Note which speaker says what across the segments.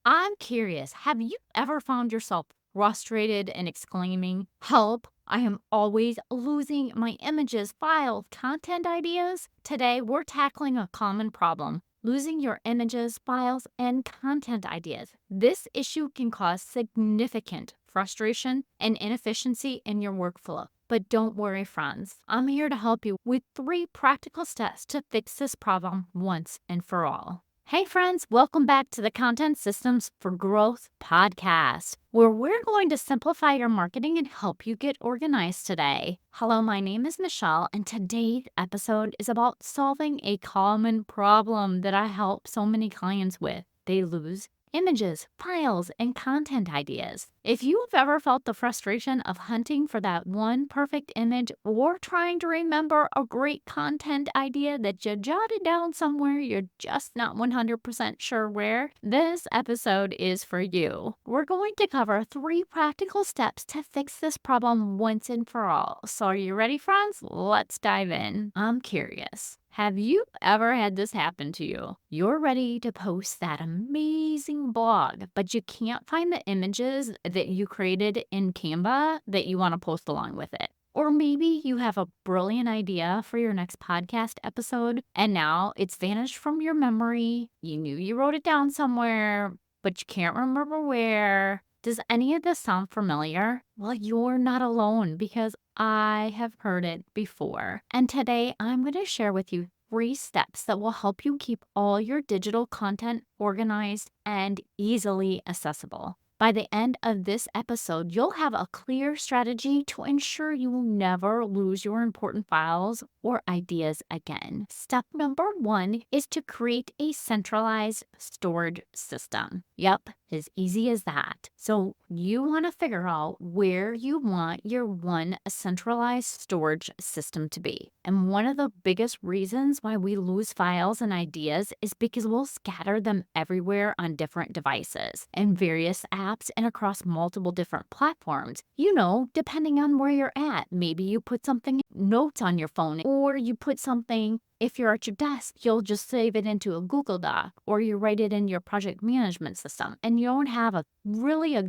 Speaker 1: I'm curious, have you ever found yourself frustrated and exclaiming, "Help! I am always losing my images, files, content ideas"? Today, we're tackling a common problem: losing your images, files, and content ideas. This issue can cause significant frustration and inefficiency in your workflow. But don't worry, friends. I'm here to help you with 3 practical steps to fix this problem once and for all. Hey, friends, welcome back to the Content Systems for Growth podcast, where we're going to simplify your marketing and help you get organized today. Hello, my name is Michelle, and today's episode is about solving a common problem that I help so many clients with. They lose images, files, and content ideas. If you've ever felt the frustration of hunting for that one perfect image or trying to remember a great content idea that you jotted down somewhere you're just not 100% sure where, this episode is for you. We're going to cover 3 practical steps to fix this problem once and for all. So are you ready, friends? Let's dive in. I'm curious. Have you ever had this happen to you? You're ready to post that amazing blog, but you can't find the images that you created in Canva that you want to post along with it. Or maybe you have a brilliant idea for your next podcast episode, and now it's vanished from your memory. You knew you wrote it down somewhere, but you can't remember where. Does any of this sound familiar? Well, you're not alone because I have heard it before. And today I'm going to share with you 3 steps that will help you keep all your digital content organized and easily accessible. By the end of this episode, you'll have a clear strategy to ensure you will never lose your important files or ideas again. Step number 1 is to create a centralized storage system. Yep, as easy as that. So you want to figure out where you want your one centralized storage system to be. And one of the biggest reasons why we lose files and ideas is because we'll scatter them everywhere on different devices and various apps and across multiple different platforms. You know, depending on where you're at. Maybe you put something notes on your phone, or you put something, if you're at your desk, you'll just save it into a Google Doc, or you write it in your project management system, and you don't have a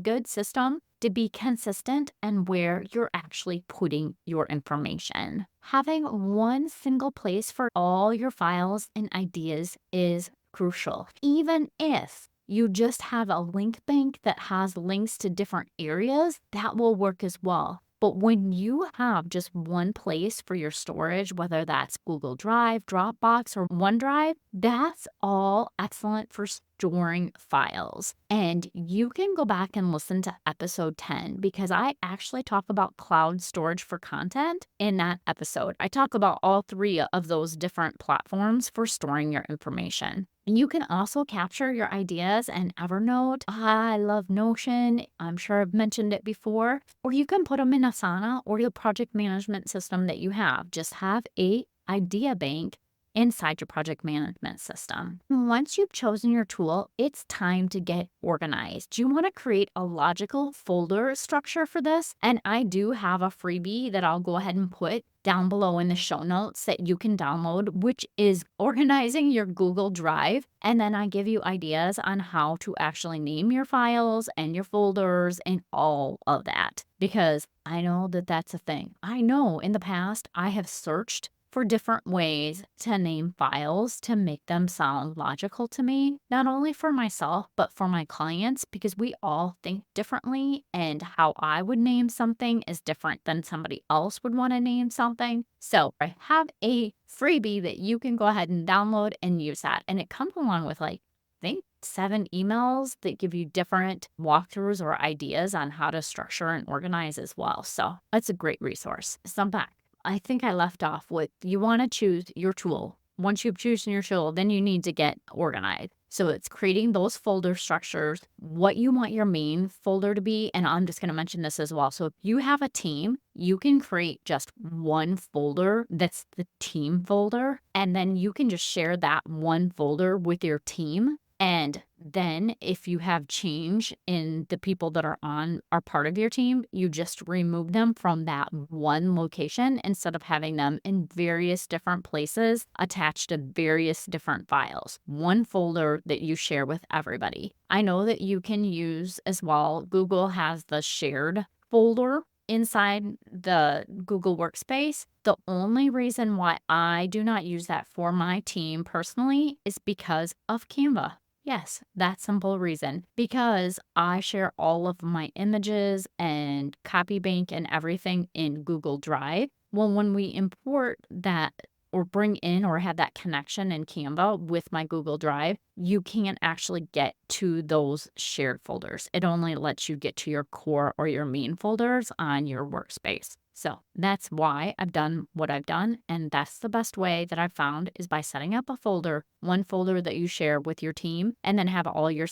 Speaker 1: good system to be consistent and where you're actually putting your information. Having one single place for all your files and ideas is crucial. Even if you just have a link bank that has links to different areas, that will work as well. But when you have just one place for your storage, whether that's Google Drive, Dropbox, or OneDrive, that's all excellent for storing files. And you can go back and listen to episode 10 because I actually talk about cloud storage for content in that episode. I talk about all 3 of those different platforms for storing your information. You can also capture your ideas in Evernote. I love Notion. I'm sure I've mentioned it before. Or you can put them in Asana or your project management system that you have. Just have a idea bank inside your project management system. Once you've chosen your tool, it's time to get organized. You want to create a logical folder structure for this. And I do have a freebie that I'll go ahead and put down below in the show notes that you can download, which is organizing your Google Drive. And then I give you ideas on how to actually name your files and your folders and all of that, because I know that that's a thing. I know in the past I have searched for different ways to name files to make them sound logical to me, not only for myself, but for my clients, because we all think differently, and how I would name something is different than somebody else would want to name something. So I have a freebie that you can go ahead and download and use that. And it comes along with I think 7 emails that give you different walkthroughs or ideas on how to structure and organize as well. So it's a great resource. So I'm back. I think I left off with you want to choose your tool. Once you've chosen your tool, then you need to get organized. So it's creating those folder structures, what you want your main folder to be. And I'm just going to mention this as well. So if you have a team, you can create just one folder that's the team folder. And then you can just share that one folder with your team. And then if you have change in the people that are part of your team, you just remove them from that one location instead of having them in various different places attached to various different files. One folder that you share with everybody. I know that you can use as well, Google has the shared folder inside the Google Workspace. The only reason why I do not use that for my team personally is because of Canva. Yes, that simple reason. Because I share all of my images and copy bank and everything in Google Drive. Well, when we import that or bring in or have that connection in Canva with my Google Drive, you can't actually get to those shared folders. It only lets you get to your core or your main folders on your workspace. So that's why I've done what I've done. And that's the best way that I've found is by setting up a folder, one folder that you share with your team, and then have all your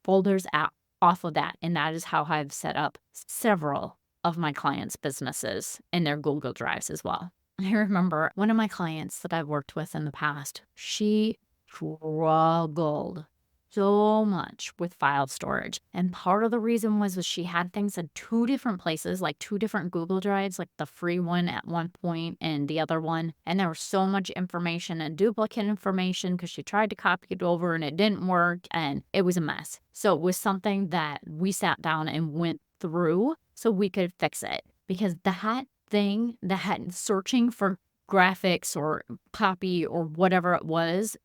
Speaker 1: folders out off of that. And that is how I've set up several of my clients' businesses in their Google Drives as well. I remember one of my clients that I've worked with in the past, she struggled so much with file storage. And part of the reason was she had things in two different places, like two different Google Drives, like the free one at one point and the other one. And there was so much information and duplicate information because she tried to copy it over and it didn't work and it was a mess. So it was something that we sat down and went through so we could fix it because that thing that had searching for graphics or copy or whatever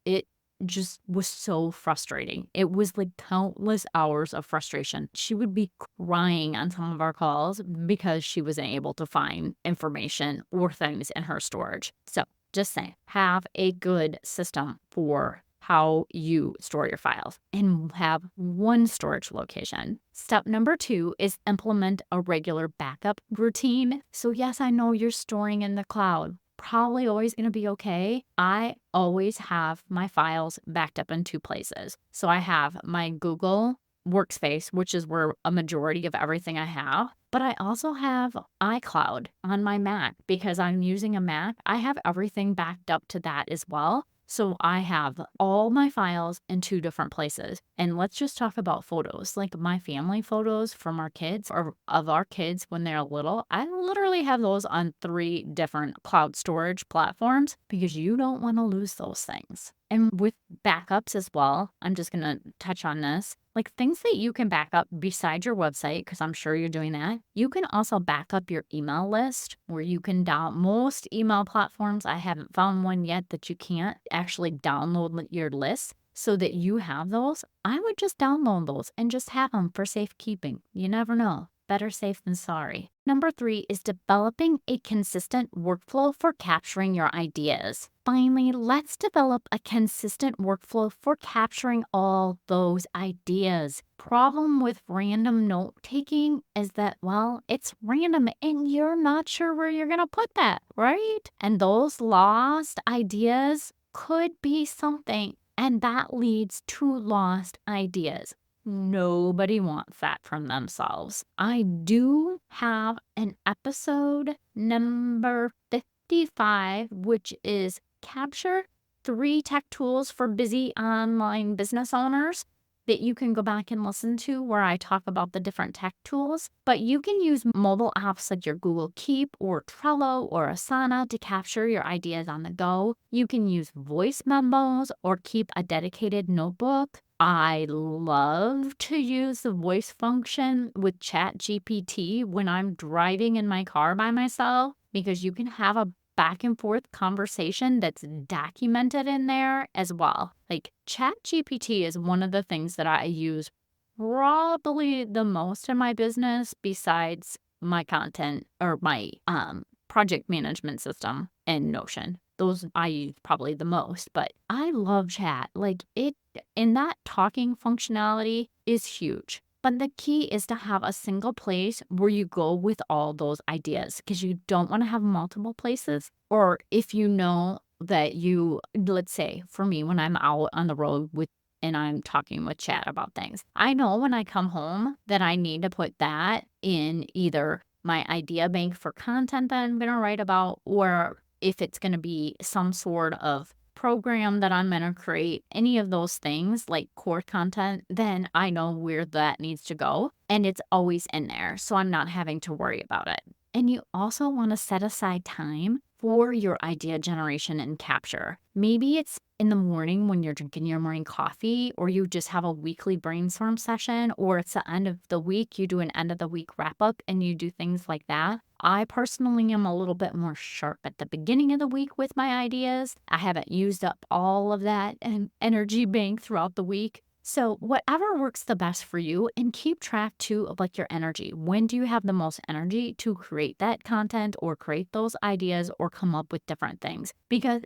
Speaker 1: it just was so frustrating. It was like countless hours of frustration. She would be crying on some of our calls because she wasn't able to find information or things in her storage. So just say, have a good system for how you store your files and have one storage location. Step number 2 is implement a regular backup routine. So yes, I know you're storing in the cloud. Probably always going to be okay. I always have my files backed up in 2 places. So I have my Google Workspace, which is where a majority of everything I have. But I also have iCloud on my Mac because I'm using a Mac. I have everything backed up to that as well. So I have all my files in 2 different places. And let's just talk about photos. Like my family photos from our kids or of our kids when they're little. I literally have those on 3 different cloud storage platforms because you don't want to lose those things. And with backups as well, I'm just going to touch on this. Like things that you can back up beside your website, because I'm sure you're doing that. You can also back up your email list where you can most email platforms. I haven't found one yet that you can't actually download your list so that you have those. I would just download those and just have them for safekeeping. You never know. Better safe than sorry. Number 3 is developing a consistent workflow for capturing your ideas. Finally, let's develop a consistent workflow for capturing all those ideas. Problem with random note taking is that, well, it's random and you're not sure where you're going to put that, right? And those lost ideas could be something, and that leads to lost ideas. Nobody wants that from themselves. I do have an episode number 55, which is capture 3 tech tools for busy online business owners that you can go back and listen to where I talk about the different tech tools. But you can use mobile apps like your Google Keep or Trello or Asana to capture your ideas on the go. You can use voice memos or keep a dedicated notebook. I love to use the voice function with ChatGPT when I'm driving in my car by myself because you can have a back and forth conversation that's documented in there as well. Like ChatGPT is one of the things that I use probably the most in my business besides my content or my project management system and Notion. Those I use probably the most, but I love chat. Like it, and that talking functionality is huge. But the key is to have a single place where you go with all those ideas because you don't want to have multiple places. Or if you know that let's say for me, when I'm out on the road and I'm talking with chat about things, I know when I come home that I need to put that in either my idea bank for content that I'm going to write about, or if it's going to be some sort of program that I'm going to create, any of those things like core content, then I know where that needs to go. And it's always in there. So I'm not having to worry about it. And you also want to set aside time for your idea generation and capture. Maybe it's in the morning when you're drinking your morning coffee, or you just have a weekly brainstorm session, or it's the end of the week, you do an end of the week wrap up and you do things like that. I personally am a little bit more sharp at the beginning of the week with my ideas. I haven't used up all of that and energy bank throughout the week. So whatever works the best for you, and keep track too of like your energy. When do you have the most energy to create that content or create those ideas or come up with different things? Because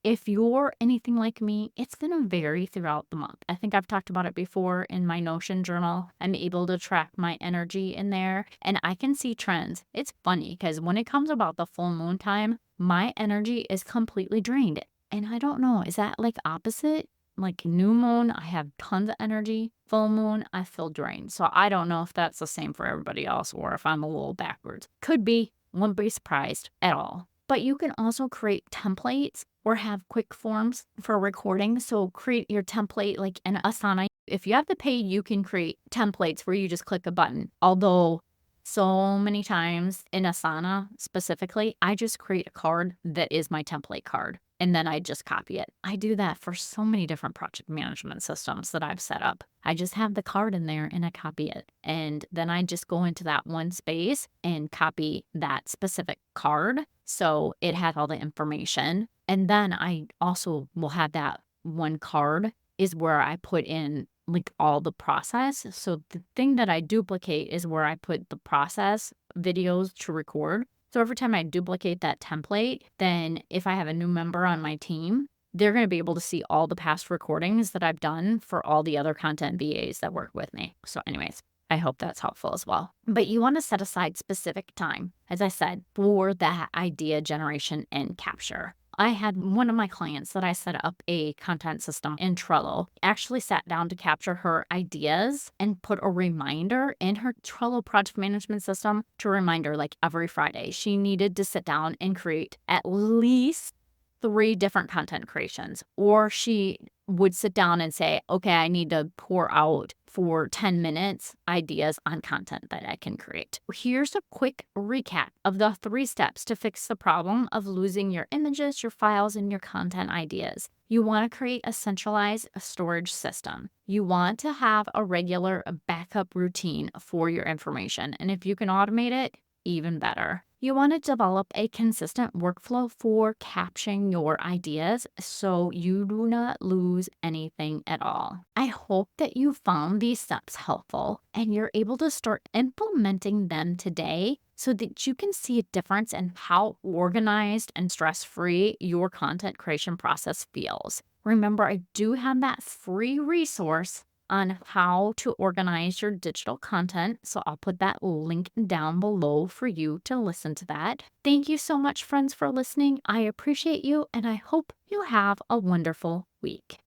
Speaker 1: if you're anything like me, it's going to vary throughout the month. I think I've talked about it before in my Notion journal. I'm able to track my energy in there and I can see trends. It's funny because when it comes about the full moon time, my energy is completely drained. And I don't know, is that like opposite? Like new moon, I have tons of energy. Full moon, I feel drained. So I don't know if that's the same for everybody else or if I'm a little backwards. Could be, wouldn't be surprised at all. But you can also create templates or have quick forms for recording. So create your template like in Asana. If you have the paid, you can create templates where you just click a button. Although so many times in Asana specifically, I just create a card that is my template card. And then I just copy it. I do that for so many different project management systems that I've set up. I just have the card in there and I copy it. And then I just go into that one space and copy that specific card. So it has all the information. And then I also will have that one card is where I put in like all the process. So the thing that I duplicate is where I put the process videos to record. So every time I duplicate that template, then if I have a new member on my team, they're going to be able to see all the past recordings that I've done for all the other content VAs that work with me. So anyways, I hope that's helpful as well. But you want to set aside specific time, as I said, for that idea generation and capture. I had one of my clients that I set up a content system in Trello, actually sat down to capture her ideas and put a reminder in her Trello project management system to remind her like every Friday. She needed to sit down and create at least 3 different content creations, or she would sit down and say, okay, I need to pour out for 10 minutes ideas on content that I can create. Here's a quick recap of the 3 steps to fix the problem of losing your images, your files, and your content ideas. You want to create a centralized storage system. You want to have a regular backup routine for your information. And if you can automate it, even better. You want to develop a consistent workflow for capturing your ideas so you do not lose anything at all. I hope that you found these steps helpful and you're able to start implementing them today so that you can see a difference in how organized and stress-free your content creation process feels. Remember, I do have that free resource on how to organize your digital content. So I'll put that link down below for you to listen to that. Thank you so much, friends, for listening. I appreciate you, and I hope you have a wonderful week.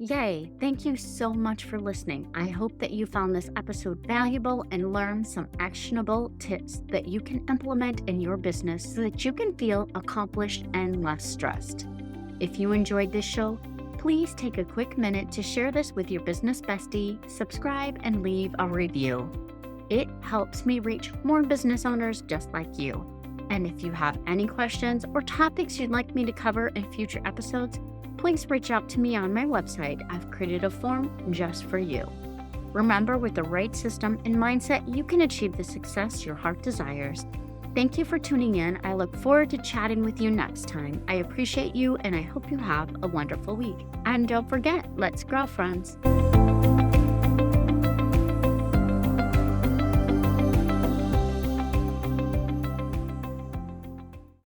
Speaker 2: Yay! Thank you so much for listening. I hope that you found this episode valuable and learned some actionable tips that you can implement in your business so that you can feel accomplished and less stressed. If you enjoyed this show, please take a quick minute to share this with your business bestie, subscribe, and leave a review. It helps me reach more business owners just like you. And if you have any questions or topics you'd like me to cover in future episodes, please reach out to me on my website. I've created a form just for you. Remember, with the right system and mindset, you can achieve the success your heart desires. Thank you for tuning in. I look forward to chatting with you next time. I appreciate you, and I hope you have a wonderful week. And don't forget, let's grow, friends.